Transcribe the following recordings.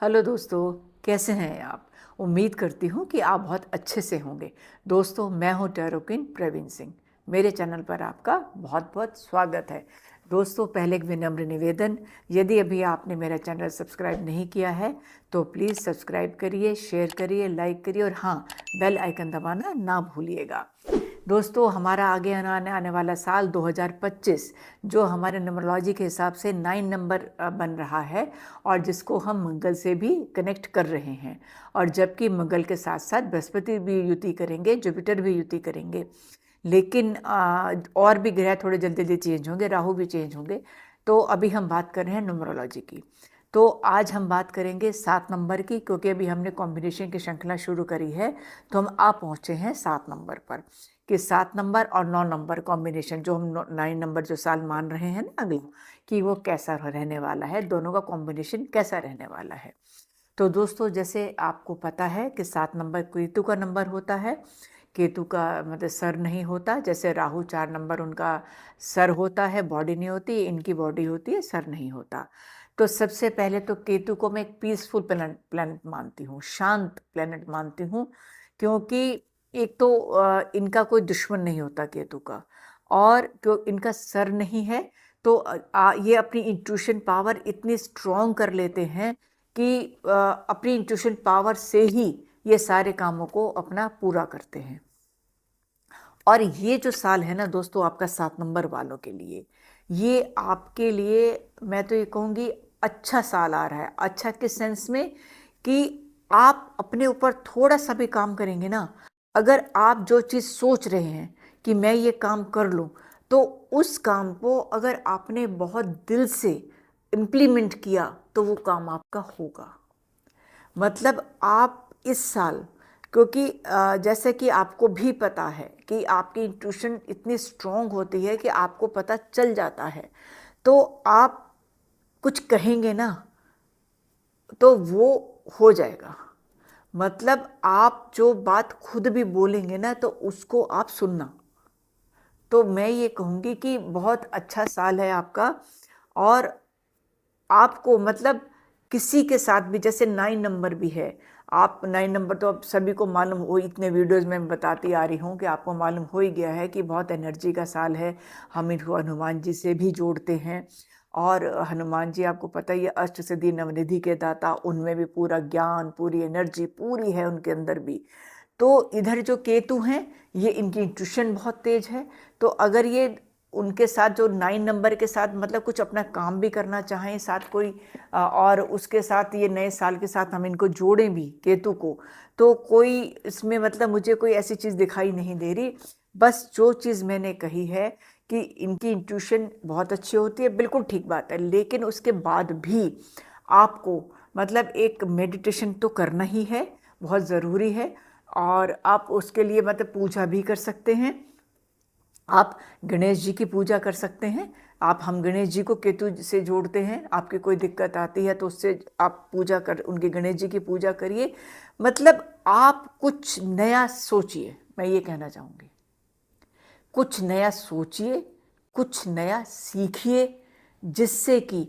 Hello दोस्तों, कैसे हैं आप? उम्मीद करती हूँ कि आप बहुत अच्छे से होंगे। दोस्तों, मैं हूँ टैरो क्वीन प्रवीण सिंह। मेरे चैनल पर आपका बहुत बहुत स्वागत है। दोस्तों, पहले एक विनम्र निवेदन, यदि अभी आपने मेरा चैनल सब्सक्राइब नहीं किया है तो प्लीज़ सब्सक्राइब करिए, शेयर करिए, लाइक करिए और हाँ, बेल आइकन दबाना ना भूलिएगा। दोस्तों, हमारा आगे आने वाला साल 2025 जो हमारे न्यूमरोलॉजी के हिसाब से 9 नंबर बन रहा है और जिसको हम मंगल से भी कनेक्ट कर रहे हैं, और जबकि मंगल के साथ साथ बृहस्पति भी युति करेंगे, जुपिटर भी युति करेंगे, लेकिन और भी ग्रह थोड़े जल्दी जल्दी चेंज होंगे, राहु भी चेंज होंगे। तो अभी हम बात कर रहे हैं न्यूमरोलॉजी की। तो आज हम बात करेंगे 7 नंबर की, क्योंकि अभी हमने कॉम्बिनेशन की श्रृंखला शुरू करी है। तो हम आ पहुँचे हैं 7 नंबर पर कि 7 नंबर और 9 नंबर कॉम्बिनेशन, जो हम 9 नंबर जो साल मान रहे हैं ना अगला, कि वो कैसा रहने वाला है, दोनों का कॉम्बिनेशन कैसा रहने वाला है। तो दोस्तों, जैसे आपको पता है कि 7 नंबर केतु का नंबर होता है। केतु का मतलब सर नहीं होता, जैसे राहु 4 नंबर उनका सर होता है, बॉडी नहीं होती, इनकी बॉडी होती है, सर नहीं होता। तो सबसे पहले तो केतु को मैं एक पीसफुल प्लैनेट मानती हूँ, शांत प्लैनेट मानती हूँ, क्योंकि एक तो इनका कोई दुश्मन नहीं होता केतु का, और क्यों इनका सर नहीं है तो ये अपनी इंट्यूशन पावर इतनी स्ट्रॉन्ग कर लेते हैं कि अपनी इंट्यूशन पावर से ही ये सारे कामों को अपना पूरा करते हैं। और ये जो साल है ना दोस्तों, आपका 7 नंबर वालों के लिए, ये आपके लिए मैं तो ये कहूँगी अच्छा साल आ रहा है। अच्छा किस सेंस में कि आप अपने ऊपर थोड़ा सा भी काम करेंगे ना, अगर आप जो चीज़ सोच रहे हैं कि मैं ये काम कर लूँ, तो उस काम को अगर आपने बहुत दिल से इम्प्लीमेंट किया तो वो काम आपका होगा। मतलब आप इस साल, क्योंकि जैसे कि आपको भी पता है कि आपकी इंट्यूशन इतनी स्ट्रॉन्ग होती है कि आपको पता चल जाता है, तो आप कुछ कहेंगे ना तो वो हो जाएगा। मतलब आप जो बात खुद भी बोलेंगे ना तो उसको आप सुनना। तो मैं ये कहूँगी कि बहुत अच्छा साल है आपका। और आपको मतलब किसी के साथ भी, जैसे 9 नंबर भी है, आप 9 नंबर तो अब सभी को मालूम हो, इतने वीडियोज़ में बताती आ रही हूँ कि आपको मालूम हो ही गया है कि बहुत एनर्जी का साल है। हम इनको हनुमान जी से भी जोड़ते हैं, और हनुमान जी आपको पता ही है अष्ट सिद्धि नवनिधि के दाता, उनमें भी पूरा ज्ञान, पूरी एनर्जी पूरी है उनके अंदर भी। तो इधर जो केतु हैं, ये इनकी इंट्यूशन बहुत तेज है। तो अगर ये उनके साथ जो 9 नंबर के साथ मतलब कुछ अपना काम भी करना चाहें साथ कोई, और उसके साथ ये नए साल के साथ हम इनको जोड़ें भी केतु को, तो कोई इसमें मतलब मुझे कोई ऐसी चीज़ दिखाई नहीं दे रही। बस जो चीज़ मैंने कही है कि इनकी इंट्यूशन बहुत अच्छी होती है, बिल्कुल ठीक बात है, लेकिन उसके बाद भी आपको मतलब एक मेडिटेशन तो करना ही है, बहुत ज़रूरी है। और आप उसके लिए मतलब पूजा भी कर सकते हैं। आप गणेश जी की पूजा कर सकते हैं। आप हम गणेश जी को केतु से जोड़ते हैं, आपकी कोई दिक्कत आती है तो उससे आप पूजा कर, उनके गणेश जी की पूजा करिए। मतलब आप कुछ नया सोचिए, मैं ये कहना चाहूँगी। कुछ नया सोचिए, कुछ नया सीखिए, जिससे कि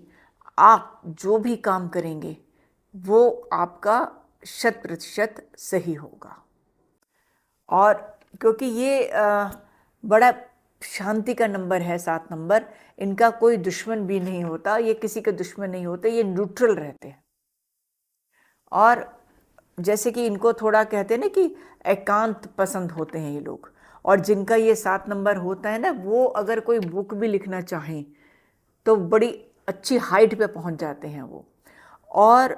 आप जो भी काम करेंगे वो आपका 100% सही होगा। और क्योंकि ये बड़ा शांति का नंबर है 7 नंबर, इनका कोई दुश्मन भी नहीं होता, ये किसी के दुश्मन नहीं होते, ये न्यूट्रल रहते हैं। और जैसे कि इनको थोड़ा कहते हैं ना कि एकांत पसंद होते हैं ये लोग, और जिनका ये 7 नंबर होता है ना, वो अगर कोई बुक भी लिखना चाहें तो बड़ी अच्छी हाइट पे पहुंच जाते हैं वो। और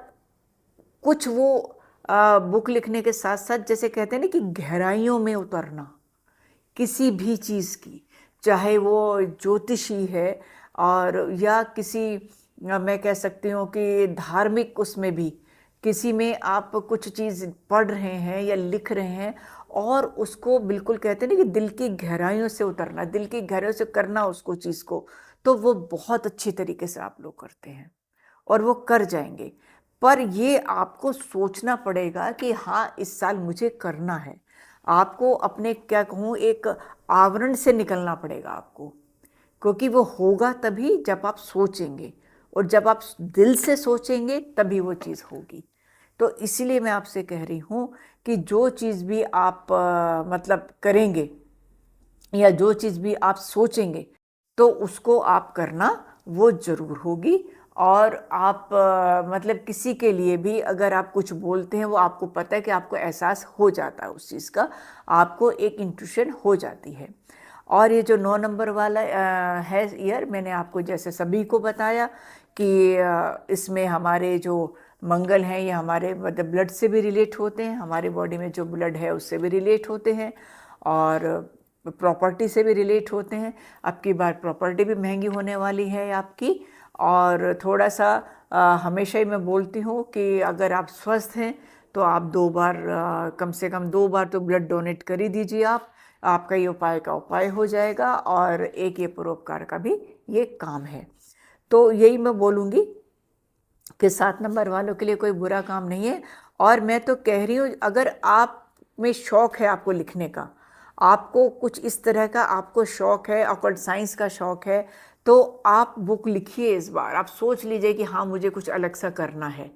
कुछ वो बुक लिखने के साथ साथ, जैसे कहते हैं ना कि गहराइयों में उतरना किसी भी चीज़ की, चाहे वो ज्योतिषी है और या किसी मैं कह सकती हूँ कि धार्मिक, उसमें भी किसी में आप कुछ चीज़ पढ़ रहे हैं या लिख रहे हैं, और उसको बिल्कुल कहते हैं ना कि दिल की गहराइयों से उतरना, दिल की गहराइयों से करना उसको चीज़ को, तो वो बहुत अच्छी तरीके से आप लोग करते हैं और वो कर जाएंगे। पर ये आपको सोचना पड़ेगा कि हाँ, इस साल मुझे करना है। आपको अपने क्या कहूँ एक आवरण से निकलना पड़ेगा आपको, क्योंकि वो होगा तभी जब आप सोचेंगे। और जब आप दिल से सोचेंगे तभी वो चीज़ होगी। तो इसीलिए मैं आपसे कह रही हूँ कि जो चीज़ भी आप मतलब करेंगे या जो चीज़ भी आप सोचेंगे तो उसको आप करना वो ज़रूर होगी। और आप मतलब किसी के लिए भी अगर आप कुछ बोलते हैं वो आपको पता है कि आपको एहसास हो जाता है उस चीज़ का, आपको एक इंट्यूशन हो जाती है। और ये जो 9 नंबर वाला है ईयर, मैंने आपको जैसे सभी को बताया कि इसमें हमारे जो मंगल हैं ये हमारे मतलब ब्लड से भी रिलेट होते हैं, हमारे बॉडी में जो ब्लड है उससे भी रिलेट होते हैं और प्रॉपर्टी से भी रिलेट होते हैं। अब की बार प्रॉपर्टी भी महंगी होने वाली है आपकी। और थोड़ा सा हमेशा ही मैं बोलती हूँ कि अगर आप स्वस्थ हैं तो आप 2 बार कम से कम 2 बार तो ब्लड डोनेट कर ही दीजिए। आप आपका ये उपाय का उपाय हो जाएगा और एक ये परोपकार का भी ये काम है। तो यही मैं बोलूँगी कि 7 नंबर वालों के लिए कोई बुरा काम नहीं है। और मैं तो कह रही हूँ अगर आप में शौक़ है आपको लिखने का, आपको कुछ इस तरह का आपको शौक़ है, ऑकल्ट साइंस का शौक़ है, तो आप बुक लिखिए इस बार। आप सोच लीजिए कि हाँ मुझे कुछ अलग सा करना है,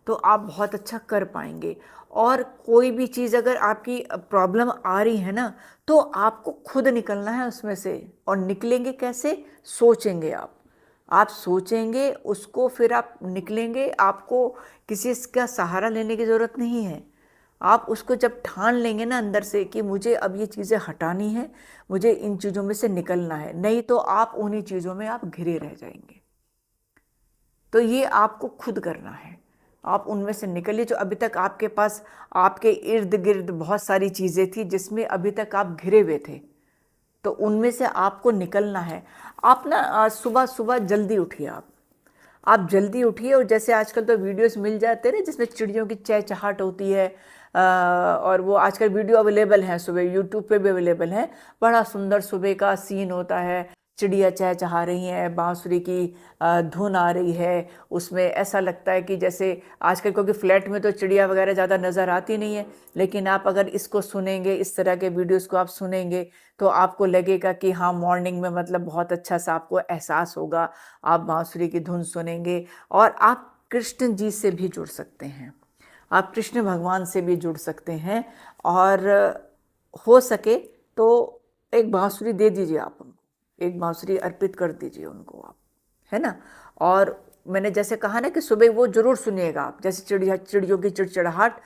तो आप बहुत अच्छा कर पाएंगे। और कोई भी चीज़ अगर आपकी प्रॉब्लम आ रही है ना, तो आपको खुद निकलना है उसमें से। और निकलेंगे कैसे? सोचेंगे आप सोचेंगे उसको, फिर आप निकलेंगे। आपको किसी का सहारा लेने की ज़रूरत नहीं है। आप उसको जब ठान लेंगे ना अंदर से कि मुझे अब ये चीज़ें हटानी है, मुझे इन चीज़ों में से निकलना है, नहीं तो आप उन्हीं चीज़ों में आप घिरे रह जाएंगे। तो ये आपको खुद करना है। आप उनमें से निकलिए जो अभी तक आपके पास, आपके इर्द गिर्द बहुत सारी चीज़ें थी जिसमें अभी तक आप घिरे हुए थे, तो उनमें से आपको निकलना है। आप ना सुबह सुबह जल्दी उठिए। आप जल्दी उठिए। और जैसे आजकल तो वीडियोस मिल जाते हैं ना जिसमें चिड़ियों की चहचहाट होती है, और वो आजकल वीडियो अवेलेबल हैं, सुबह यूट्यूब पे भी अवेलेबल हैं। बड़ा सुंदर सुबह का सीन होता है, चिड़िया चहचहा रही हैं, बांसुरी की धुन आ रही है, उसमें ऐसा लगता है कि जैसे आजकल, क्योंकि फ्लैट में तो चिड़िया वगैरह ज़्यादा नज़र आती नहीं है, लेकिन आप अगर इसको सुनेंगे, इस तरह के वीडियोस को आप सुनेंगे, तो आपको लगेगा कि हाँ मॉर्निंग में मतलब बहुत अच्छा सा आपको एहसास होगा। आप बांसुरी की धुन सुनेंगे और आप कृष्ण जी से भी जुड़ सकते हैं, आप कृष्ण भगवान से भी जुड़ सकते हैं। और हो सके तो एक बांसुरी दे दीजिए आप उनको, एक बांसुरी अर्पित कर दीजिए उनको आप, है ना। और मैंने जैसे कहा ना कि सुबह वो जरूर सुनिएगा आप, जैसे चिड़ियों की चिड़चिड़ाहट,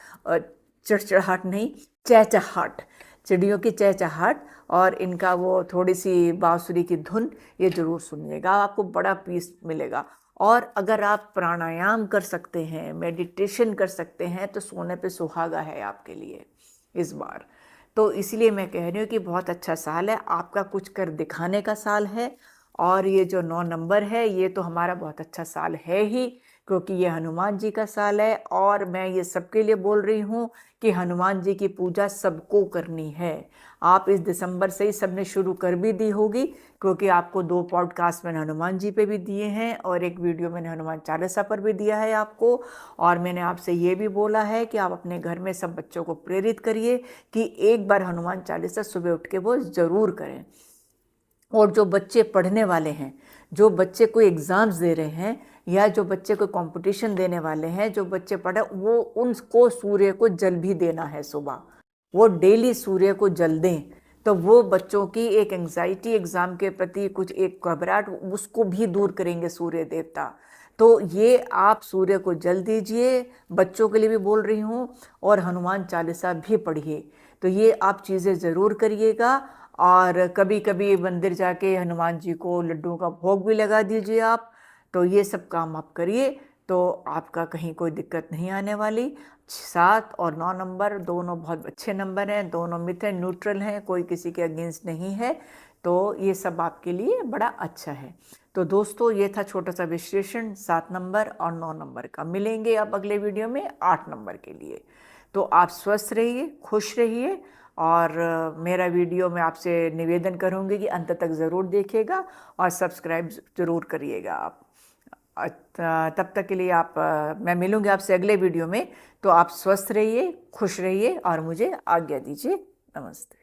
चिड़चिड़ाहट नहीं, चहचहाट, चिड़ियों की चहचहाट और इनका वो थोड़ी सी बांसुरी की धुन, ये जरूर सुनिएगा, आपको बड़ा पीस मिलेगा। और अगर आप प्राणायाम कर सकते हैं, मेडिटेशन कर सकते हैं, तो सोने पे सुहागा है आपके लिए इस बार। तो इसलिए मैं कह रही हूँ कि बहुत अच्छा साल है, आपका कुछ कर दिखाने का साल है। और ये जो 9 नंबर है ये तो हमारा बहुत अच्छा साल है ही, क्योंकि ये हनुमान जी का साल है। और मैं ये सबके लिए बोल रही हूँ कि हनुमान जी की पूजा सबको करनी है। आप इस दिसंबर से ही सबने शुरू कर भी दी होगी, क्योंकि आपको 2 पॉडकास्ट मैंने हनुमान जी पे भी दिए हैं और एक वीडियो मैंने हनुमान चालीसा पर भी दिया है आपको। और मैंने आपसे ये भी बोला है कि आप अपने घर में सब बच्चों को प्रेरित करिए कि एक बार हनुमान चालीसा सुबह उठ के वो ज़रूर करें। और जो बच्चे पढ़ने वाले हैं, जो बच्चे कोई एग्ज़ाम्स दे रहे हैं या जो बच्चे कोई कंपटीशन देने वाले हैं, जो बच्चे पढ़े, वो उनको सूर्य को जल भी देना है सुबह, वो डेली सूर्य को जल दें। तो वो बच्चों की एक एंग्जाइटी एग्ज़ाम के प्रति, कुछ एक घबराहट, उसको भी दूर करेंगे सूर्य देवता। तो ये आप सूर्य को जल दीजिए, बच्चों के लिए भी बोल रही हूँ, और हनुमान चालीसा भी पढ़िए। तो ये आप चीज़ें ज़रूर करिएगा। और कभी कभी मंदिर जाके हनुमान जी को लड्डुओं का भोग भी लगा दीजिए आप। तो ये सब काम आप करिए तो आपका कहीं कोई दिक्कत नहीं आने वाली। 7 और 9 नंबर दोनों बहुत अच्छे नंबर हैं, दोनों मित्र हैं, न्यूट्रल हैं, कोई किसी के अगेंस्ट नहीं है। तो ये सब आपके लिए बड़ा अच्छा है। तो दोस्तों ये था छोटा सा विश्लेषण 7 नंबर और 9 नंबर का। मिलेंगे अब अगले वीडियो में 8 नंबर के लिए। तो आप स्वस्थ रहिए, खुश रहिए। और मेरा वीडियो मैं आपसे निवेदन करूँगी कि अंत तक ज़रूर देखिएगा और सब्सक्राइब ज़रूर करिएगा आप। तब तक के लिए आप, मैं मिलूँगी आपसे अगले वीडियो में। तो आप स्वस्थ रहिए, खुश रहिए और मुझे आज्ञा दीजिए। नमस्ते।